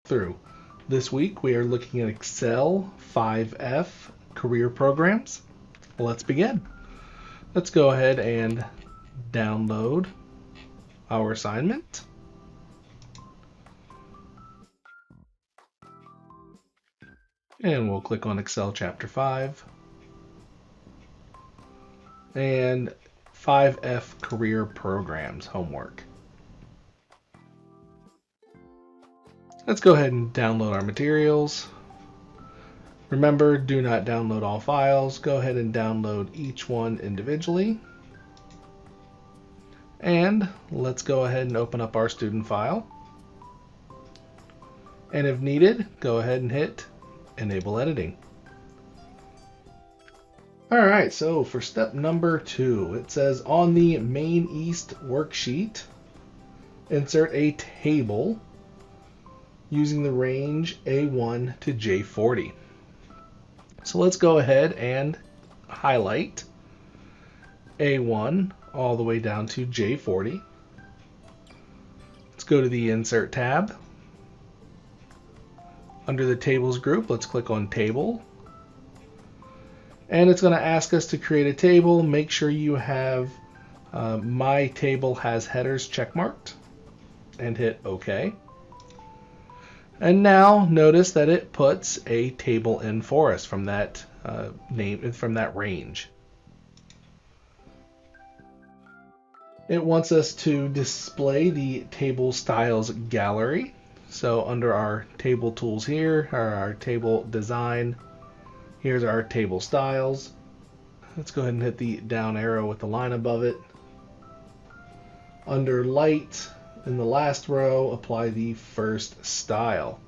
through. This week we are looking at Excel 5F career programs. Let's begin. Let's go ahead and download our assignment. And we'll click on Excel Chapter 5 and 5F career programs homework. Let's go ahead and download our materials. Remember, do not download all files. Go ahead and download each one individually. And let's go ahead and open up our student file. And if needed, go ahead and hit Enable Editing. Alright, so for step number 2, it says on the Main East worksheet, insert a table using the range A1 to J40. So let's go ahead and highlight A1 all the way down to J40. Let's go to the Insert tab. Under the Tables group, let's click on Table. And it's going to ask us to create a table. Make sure you have My Table Has Headers checkmarked and hit OK. And now notice that it puts a table in for us from that from that range. It wants us to display the table styles gallery. So under our table tools here, or our table design, here's our table styles. Let's go ahead and hit the down arrow with the line above it. Under light, in the last row, apply the first style.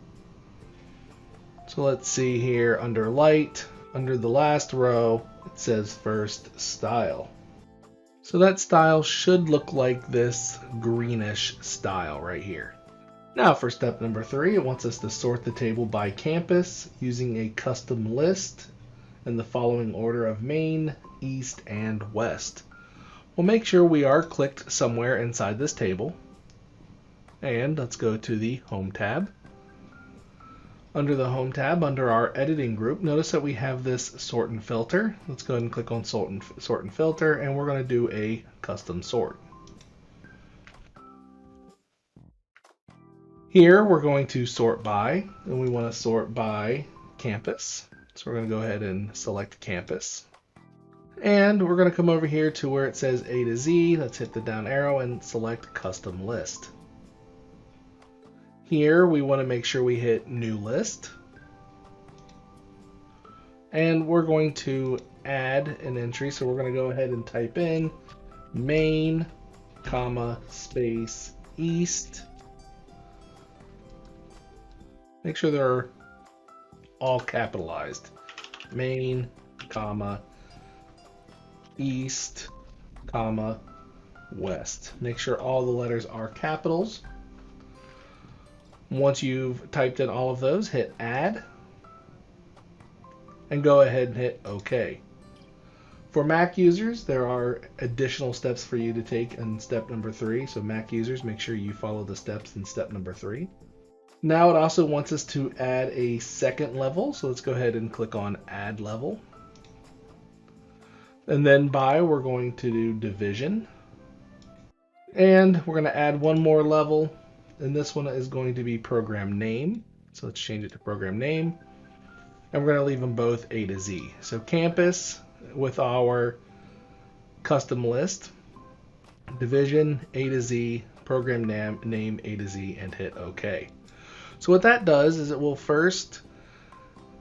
So let's see here, under light, under the last row, it says first style. So that style should look like this greenish style right here. Now for step number 3, it wants us to sort the table by campus using a custom list in the following order of Main, East, and West. We'll make sure we are clicked somewhere inside this table. And let's go to the Home tab. Under the Home tab, under our editing group, notice that we have this sort and filter. Let's go ahead and click on sort and filter, and we're going to do a custom sort. Here we're going to sort by, and we want to sort by campus. So we're going to go ahead and select campus. And we're going to come over here to where it says A to Z. Let's hit the down arrow and select custom list. Here we want to make sure we hit new list. And we're going to add an entry. So we're going to go ahead and type in main, comma, space, east. Make sure they're all capitalized. Main, comma, east, comma, west. Make sure all the letters are capitals. Once you've typed in all of those, hit add and go ahead and hit OK. For Mac users, there are additional steps for you to take in step number 3. So Mac users, make sure you follow the steps in step number 3. Now it also wants us to add a second level. So let's go ahead and click on add level. And then by, we're going to do division. And we're going to add one more level. And this one is going to be program name. So let's change it to program name. And we're going to leave them both A to Z. So campus with our custom list, division A to Z, program name A to Z, and hit OK. So what that does is it will first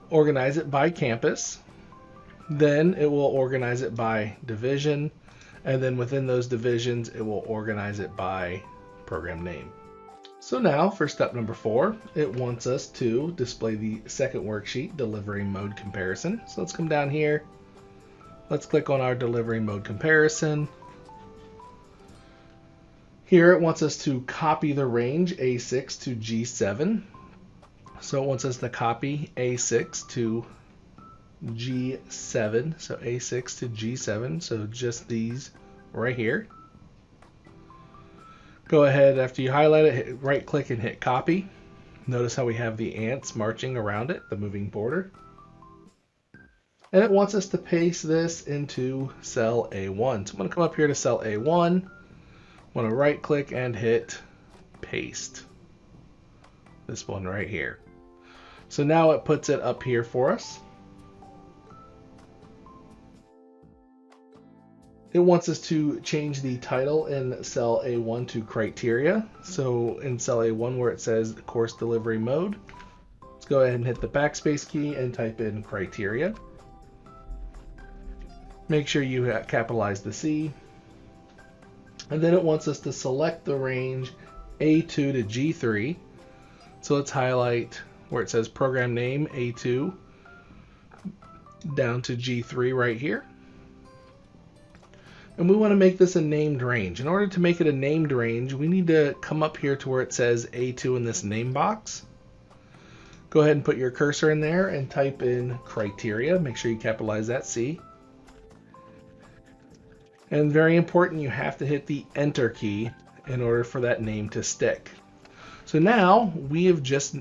organize it by campus. Then it will organize it by division. And then within those divisions, it will organize it by program name. So now for step number 4, it wants us to display the second worksheet, delivery mode comparison. So let's come down here. Let's click on our delivery mode comparison. Here it wants us to copy the range A6 to G7. So it wants us to copy A6 to G7. So A6 to G7. So just these right here. Go ahead, after you highlight it, right click and hit copy. Notice how we have the ants marching around it, the moving border. And it wants us to paste this into cell A1. So I'm going to come up here to cell A1. I want to right click and hit paste. This one right here. So now it puts it up here for us. It wants us to change the title in cell A1 to criteria. So in cell A1 where it says course delivery mode, let's go ahead and hit the backspace key and type in criteria. Make sure you capitalize the C. And then it wants us to select the range A2 to G3. So let's highlight where it says program name A2 down to G3 right here. And we want to make this a named range. In order to make it a named range, we need to come up here to where it says A2 in this name box. Go ahead and put your cursor in there and type in criteria. Make sure you capitalize that C. And very important, you have to hit the enter key in order for that name to stick. So now we have just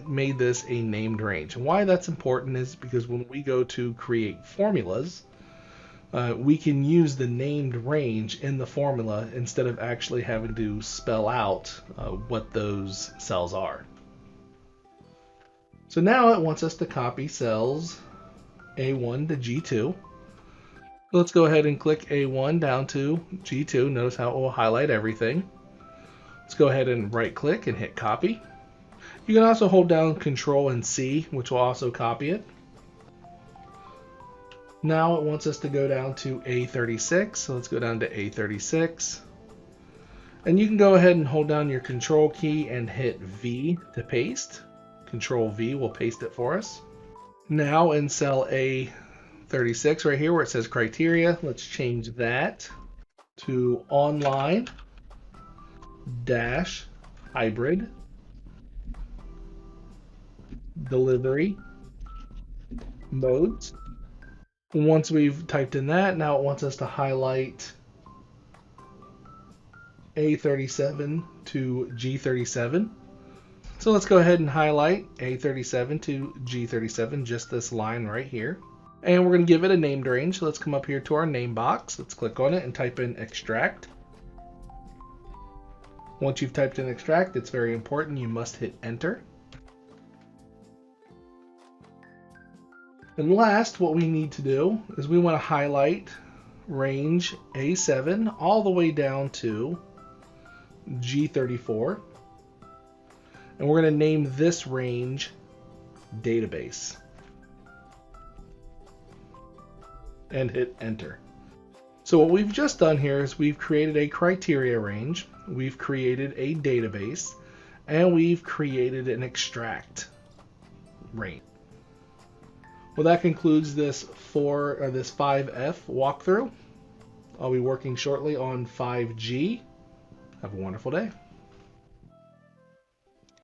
made this a named range. And why that's important is because when we go to create formulas, we can use the named range in the formula instead of actually having to spell out what those cells are. So now it wants us to copy cells A1 to G2. Let's go ahead and click A1 down to G2. Notice how it will highlight everything. Let's go ahead and right click and hit copy. You can also hold down Control and C, which will also copy it. Now it wants us to go down to A36, so let's go down to A36. And you can go ahead and hold down your Control key and hit V to paste. Control V will paste it for us. Now in cell A36 right here where it says criteria, let's change that to online dash hybrid delivery modes. Once we've typed in that, now it wants us to highlight A37 to G37. So let's go ahead and highlight A37 to G37, just this line right here. And we're going to give it a named range. So let's come up here to our name box. Let's click on it and type in extract. Once you've typed in extract, it's very important. You must hit enter. And last, what we need to do is we want to highlight range A7 all the way down to G34. And we're going to name this range database. And hit enter. So what we've just done here is we've created a criteria range, we've created a database, and we've created an extract range. Well, that concludes this 5F walkthrough. I'll be working shortly on 5G. Have a wonderful day.